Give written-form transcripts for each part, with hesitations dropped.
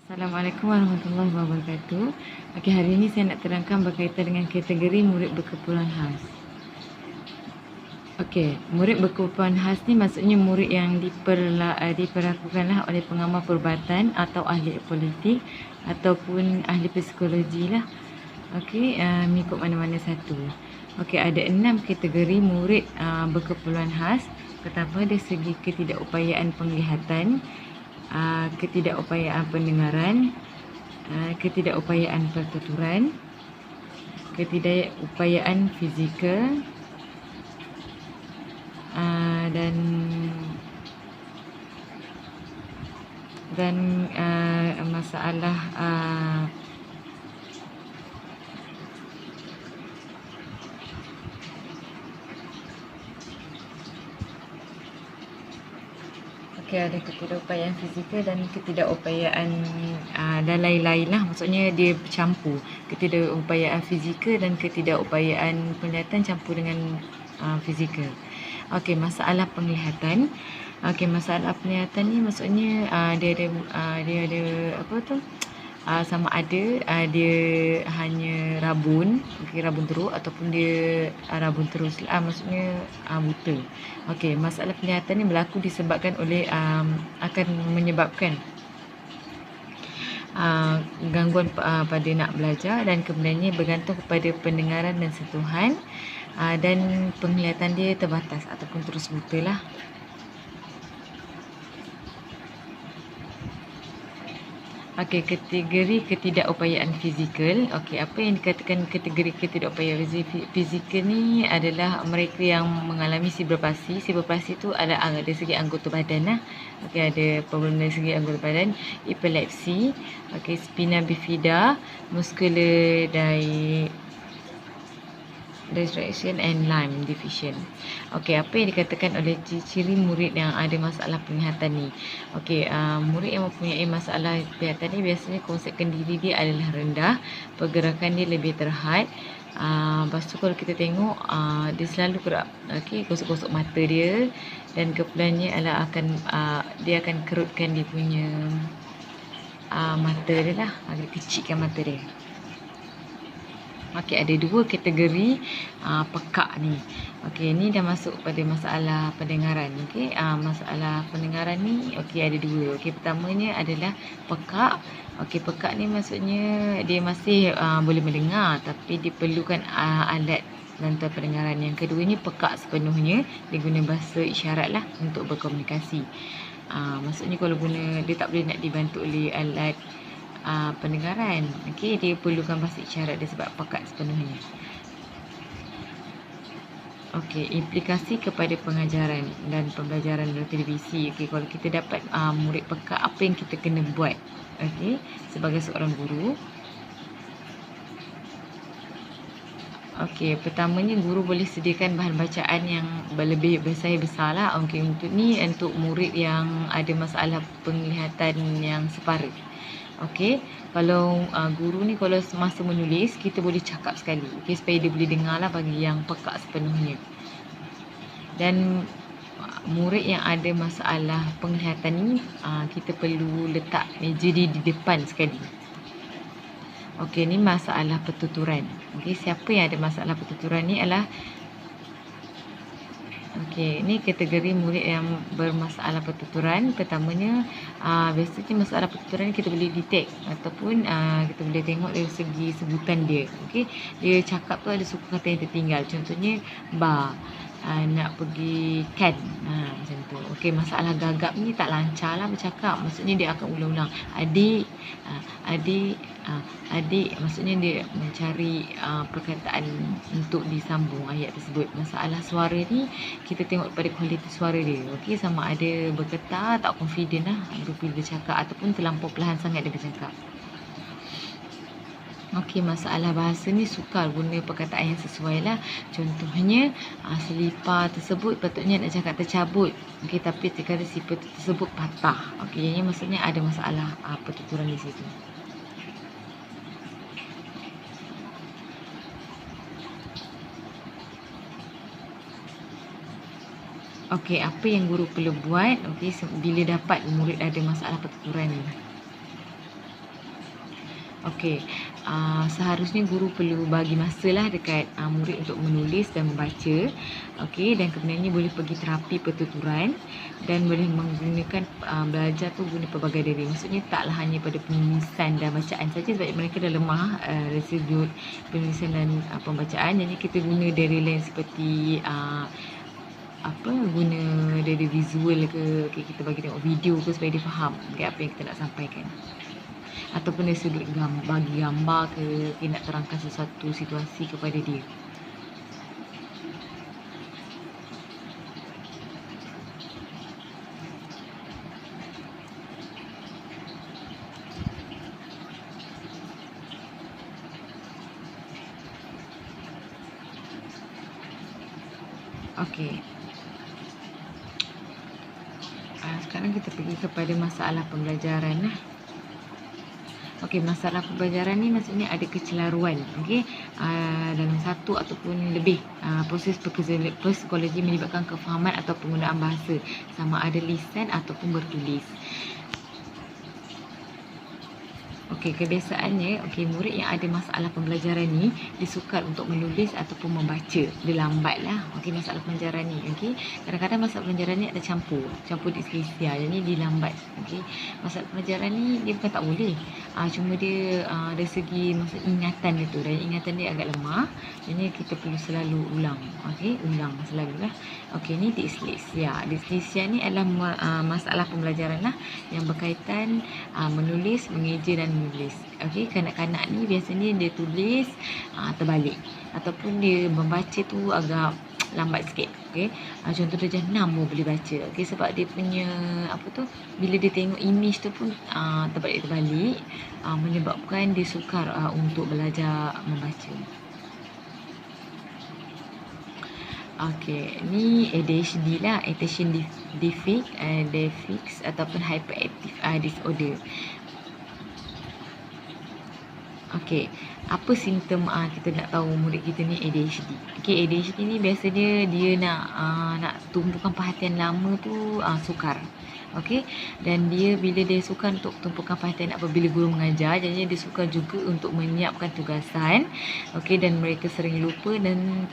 Assalamualaikum warahmatullahi wabarakatuh. Okey, hari ini saya nak terangkan berkaitan dengan kategori murid berkeperluan khas. Okey, murid berkeperluan khas ni maksudnya murid yang diperlakukanlah oleh pengamal perubatan atau ahli politik ataupun ahli psikologi lah. Okey, mengikut mana-mana satu. Okey, ada 6 kategori murid berkeperluan khas. Pertama, dari segi ketidakupayaan penglihatan, ketidakupayaan pendengaran, ketidakupayaan pertuturan, ketidakupayaan fizikal, dan masalah ada ketidakupayaan fizikal dan ketidakupayaan dan lain-lain lah. Maksudnya dia bercampur ketidakupayaan fizikal dan ketidakupayaan penglihatan campur dengan fizikal. Okey, masalah penglihatan. Okey, masalah penglihatan ni maksudnya dia ada apa tu? Sama ada dia hanya rabun, rabun teruk, ataupun dia rabun terus maksudnya buta. Okey, masalah penglihatan ni berlaku disebabkan oleh akan menyebabkan gangguan pada nak belajar, dan kemudiannya bergantung kepada pendengaran dan sentuhan, dan penglihatan dia terbatas ataupun terus buta lah. Okey, kategori ketidakupayaan fizikal. Okey, apa yang dikatakan kategori ketidakupayaan fizikal ni adalah mereka yang mengalami sibrapasi. Sibrapasi tu ada segi anggota badan lah. Okey, ada problem dari segi anggota badan, epilepsi, okey, spina bifida, muscular distraction and Lyme deficient. Okey, apa yang dikatakan oleh ciri-ciri murid yang ada masalah penglihatan ni? Okey, murid yang mempunyai masalah penglihatan ni biasanya konsepkan diri dia adalah rendah, pergerakan dia lebih terhad. Lepas tu kalau kita tengok dia selalu gerak, okey, gosok-gosok mata dia, dan keperluannya adalah dia akan kerutkan dia punya mata dia lah, agak kecilkan mata dia. Okey, ada 2 kategori pekak ni. Okey, ni dah masuk pada masalah pendengaran. Okey, masalah pendengaran ni ada 2. Okey, pertamanya adalah pekak. Okey, pekak ni maksudnya dia masih boleh mendengar, tapi diperlukan alat bantuan pendengaran. Yang keduanya pekak sepenuhnya, dia guna bahasa isyarat lah untuk berkomunikasi. Maksudnya kalau dia tak boleh nak dibantu oleh alat pendengaran. Okey, dia perlukan bahasa isyarat dia sebab pekat sepenuhnya. Okey, implikasi kepada pengajaran dan pembelajaran dalam televisi. Okey, kalau kita dapat murid pekak, apa yang kita kena buat? Okey, sebagai seorang guru. Okey, pertamanya guru boleh sediakan bahan bacaan yang lebih besar lah. Okey, untuk murid yang ada masalah penglihatan yang separuh. Okey, kalau guru ni kalau semasa menulis, kita boleh cakap sekali, okey, supaya dia boleh dengar lah bagi yang pekak sepenuhnya. Dan murid yang ada masalah penglihatan ni, kita perlu letak meja di depan sekali. Okey, ni masalah pertuturan. Okey, siapa yang ada masalah pertuturan ni adalah okey, ni kategori murid yang bermasalah pertuturan. Pertamanya, biasanya masalah pertuturan kita boleh detect ataupun kita boleh tengok dari segi sebutan dia. Okey, dia cakap tu ada suku kata yang tertinggal. Contohnya nak pergi kan, macam tu. Okey, masalah gagap ni tak lancar lah bercakap. Maksudnya dia akan ulang-ulang. Adik, maksudnya dia mencari perkataan untuk disambung ayat tersebut. Masalah suara ni kita tengok pada kualiti suara dia. Okey, sama ada bergetar, tak confident lah bila bercakap, ataupun terlampau perlahan sangat dia bercakap. Okey, masalah bahasa ni sukar guna perkataan yang sesuai lah. Contohnya selipar tersebut patutnya nak cakap tercabut. Okey, tapi terkadang sipar tersebut patah. Okey, ini maksudnya ada masalah pertuturan di situ. Okey, apa yang guru perlu buat bila dapat murid ada masalah pertuturan ni? Okey, seharusnya guru perlu bagi masalah dekat murid untuk menulis dan membaca. Okey, dan kemudiannya boleh pergi terapi pertuturan dan boleh menggunakan belajar tu guna pelbagai diri. Maksudnya taklah hanya pada penulisan dan bacaan saja sebab mereka dah lemah dari sudut penulisan dan pembacaan. Jadi kita guna dari lain seperti guna dari visual ke, okay, kita bagi tengok video ke supaya dia faham apa yang kita nak sampaikan, ataupun dari sudut bagi gambar ke, okay, nak terangkan sesuatu situasi kepada dia. Okey. Sekarang kita pergi kepada masalah pembelajaran lah. Okey, masalah pembelajaran ni maksudnya ada kecelaruan, okey, dalam satu ataupun lebih proses psikologi melibatkan kefahaman atau penggunaan bahasa, sama ada lisan ataupun bertulis. Okey, kebiasaannya, murid yang ada masalah pembelajaran ni disukar untuk menulis ataupun membaca. Dia lambat lah, masalah pembelajaran ni, Kadang-kadang masalah pembelajaran ni ada campur disleksia, jadi dia lambat, Masalah pembelajaran ni dia bukan tak boleh, cuma dia dari segi ingatan dia tu, dan ingatan dia agak lemah, jadi kita perlu selalu ulang, ulang selalu lah. Ni disleksia. Disleksia ni adalah masalah pembelajaran lah yang berkaitan menulis, mengeja dan menulis. Kanak-kanak ni biasanya dia tulis terbalik ataupun dia membaca tu agak lambat sikit. Contoh darjah 6 baru boleh baca. Sebab dia punya bila dia tengok image tu pun terbalik-terbalik, menyebabkan dia sukar untuk belajar membaca. Ni ADHD lah, attention deficit ataupun hyperactive disorder. Apa simptom kita nak tahu murid kita ni ADHD? ADHD ni biasanya dia nak tumpukan perhatian lama tu sukar. Dan bila dia sukar untuk tumpukan perhatian apabila guru mengajar, jadi dia sukar juga untuk menyiapkan tugasan. Dan mereka sering lupa dan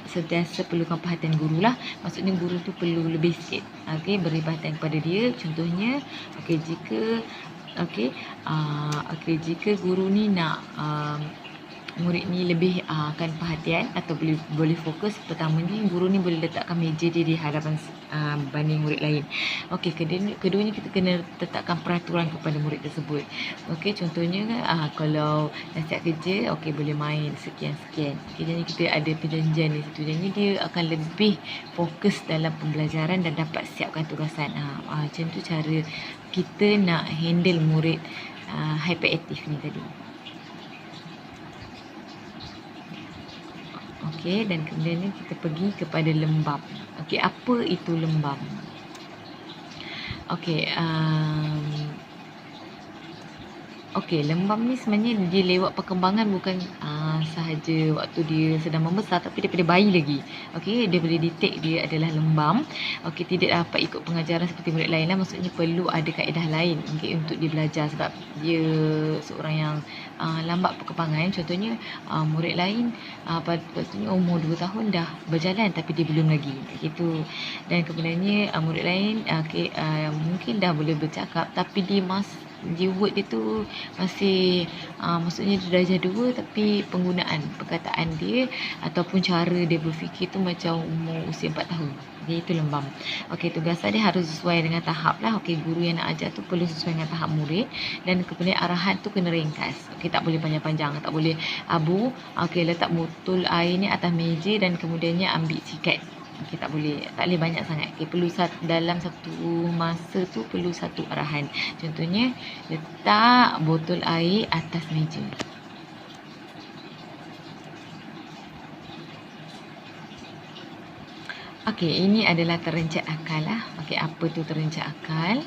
sentiasa perlukan perhatian guru lah. Maksudnya guru tu perlu lebih sikit beri perhatian kepada dia. Contohnya jika guru ni nak murid ni lebih akan perhatian atau boleh fokus, pertama ni guru ni boleh letakkan meja dia di hadapan banding murid lain. Keduanya kita kena letakkan peraturan kepada murid tersebut. Contohnya kalau dah siap kerja, boleh main sekian-sekian. Jadi kita ada perjanjian di situ. Jadi dia akan lebih fokus dalam pembelajaran dan dapat siapkan tugasan. Macam tu cara kita nak handle murid hyperaktif ni tadi. Dan kemudian kita pergi kepada lembam. Apa itu lembam? Lembam ni sebenarnya dia lewat perkembangan bukan sahaja waktu dia sedang membesar, tapi daripada bayi lagi. Dia boleh detect dia adalah lembam. Tidak dapat ikut pengajaran seperti murid lain lah. Maksudnya perlu ada kaedah lain untuk dia belajar sebab dia seorang yang lambat perkembangan. Contohnya murid lain patutnya umur 2 tahun dah berjalan tapi dia belum lagi. Dan kemudiannya murid lain mungkin dah boleh bercakap tapi dia word dia tu masih maksudnya dia darjah 2 tapi penggunaan perkataan dia ataupun cara dia berfikir tu macam umur usia 4 tahun. Jadi itu lembam. Tugasan dia harus sesuai dengan tahap lah. Guru yang nak ajar tu perlu sesuai dengan tahap murid, dan kemudian arahan tu kena ringkas. Tak boleh panjang-panjang, tak boleh abu. Letak botol air ni atas meja dan kemudiannya ambil sikat. Tak boleh banyak sangat. Perlu dalam satu masa tu perlu satu arahan. Contohnya letak botol air atas meja. Ini adalah terencat akal lah. Apa tu terencat akal?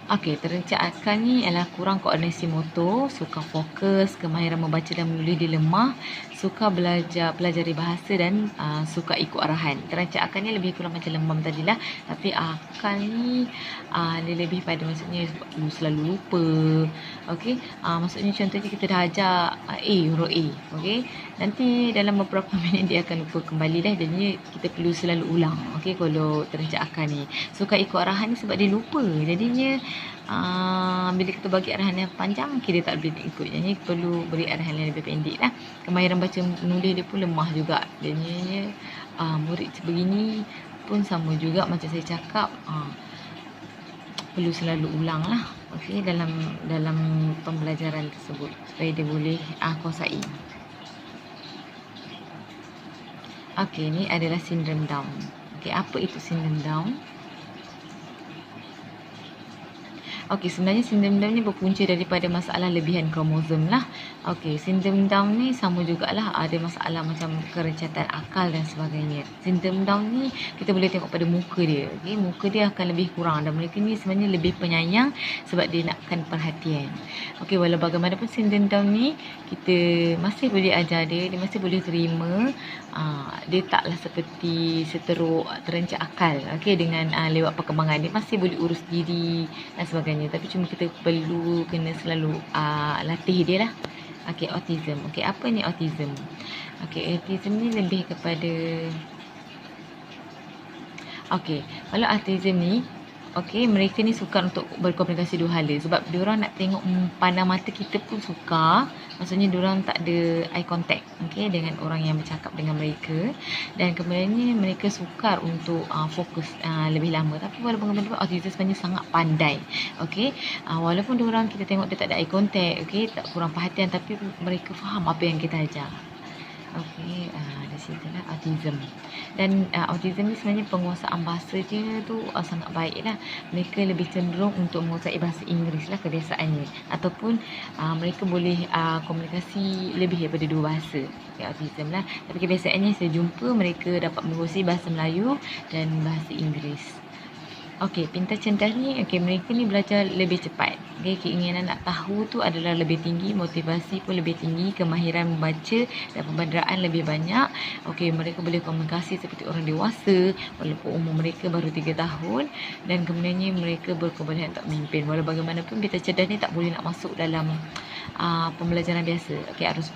Okey, terancang akal ni adalah kurang koordinasi motor, sukar fokus, kemahiran membaca dan menulis dilemah, suka pelajari bahasa dan suka ikut arahan. Terancang akal ni lebih kurang macam lembam tadilah, tapi akal ni dia lebih pada maksudnya selalu lupa. Okey, maksudnya contohnya kita dah ajar huruf A, okey. Nanti dalam beberapa minit dia akan lupa kembali dah, jadinya kita perlu selalu ulang. Okey, kalau terancang akal ni. Suka ikut arahan ni sebab dia lupa. Jadinya bila kita bagi arahan yang panjang, dia tak boleh ikut. Jadi perlu beri arahan yang lebih pendek lah. Kemahiran baca menulis dia pun lemah juga. Jadinya murid sebegini pun sama juga macam saya cakap, perlu selalu ulang lah, okey, dalam pembelajaran tersebut supaya dia boleh kuasai. Okey, ni adalah sindrom Down. Okey, apa itu sindrom Down? Okey, sebenarnya sindrom Down ni berpunca daripada masalah lebihan kromosom lah. Okey, sindrom Down ni sama jugalah ada masalah macam kerencatan akal dan sebagainya. Sindrom Down ni kita boleh tengok pada muka dia. Okey, muka dia akan lebih kurang dan mereka ni sebenarnya lebih penyayang sebab dia nakkan perhatian. Okey, walau bagaimanapun sindrom Down ni kita masih boleh ajar dia masih boleh terima. Dia taklah seperti seteruk terancang akal. Okey, dengan lewat perkembangan dia masih boleh urus diri dan sebagainya, tapi cuma kita perlu kena selalu latih dia lah. Okey, autism. Okey, apa ni autism? Okey, autism ni lebih kepada kalau autism ni mereka ni sukar untuk berkomunikasi dua hala sebab diorang nak tengok pandang mata kita pun sukar. Maksudnya diorang tak ada eye contact dengan orang yang bercakap dengan mereka, dan kemudiannya mereka sukar untuk fokus lebih lama. Tapi walaupun autism sebenarnya sangat pandai. Walaupun diorang kita tengok dia tak ada eye contact, tak kurang perhatian, tapi mereka faham apa yang kita ajar. Di situlah autism. Dan autism ni sebenarnya penguasaan bahasa dia tu sangat baik lah. Mereka lebih cenderung untuk menguasai bahasa Inggeris lah kebiasaannya, ataupun mereka boleh komunikasi lebih daripada dua bahasa. Autism lah. Tapi kebiasaannya saya jumpa mereka dapat menguasai bahasa Melayu dan bahasa Inggeris. Pintar cerdas ni, mereka ni belajar lebih cepat. Keinginan nak tahu tu adalah lebih tinggi, motivasi pun lebih tinggi, kemahiran membaca dan pembanderaan lebih banyak. Mereka boleh komunikasi seperti orang dewasa walaupun umur mereka baru 3 tahun, dan kemudiannya mereka berkebolehan untuk memimpin. Walau bagaimanapun pintar cerdas ni tak boleh nak masuk dalam pembelajaran biasa. Harus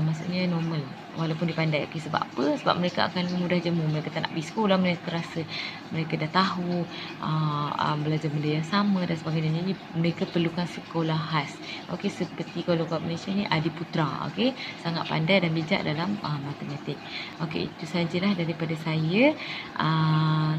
maksudnya normal walaupun dipandai. Sebab apa? Sebab mereka akan mudah jemu. Mereka tak nak pergi sekolah, mereka rasa mereka dah tahu belajar benda yang sama dan sebagainya. Jadi mereka perlukan sekolah khas. Seperti kalau kat Malaysia ni Adiputra, sangat pandai dan bijak dalam matematik. Itu sajalah daripada saya.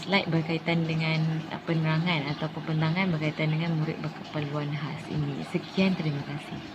Slide berkaitan dengan penerangan atau pembentangan berkaitan dengan murid berkeperluan khas ini. Sekian, terima kasih.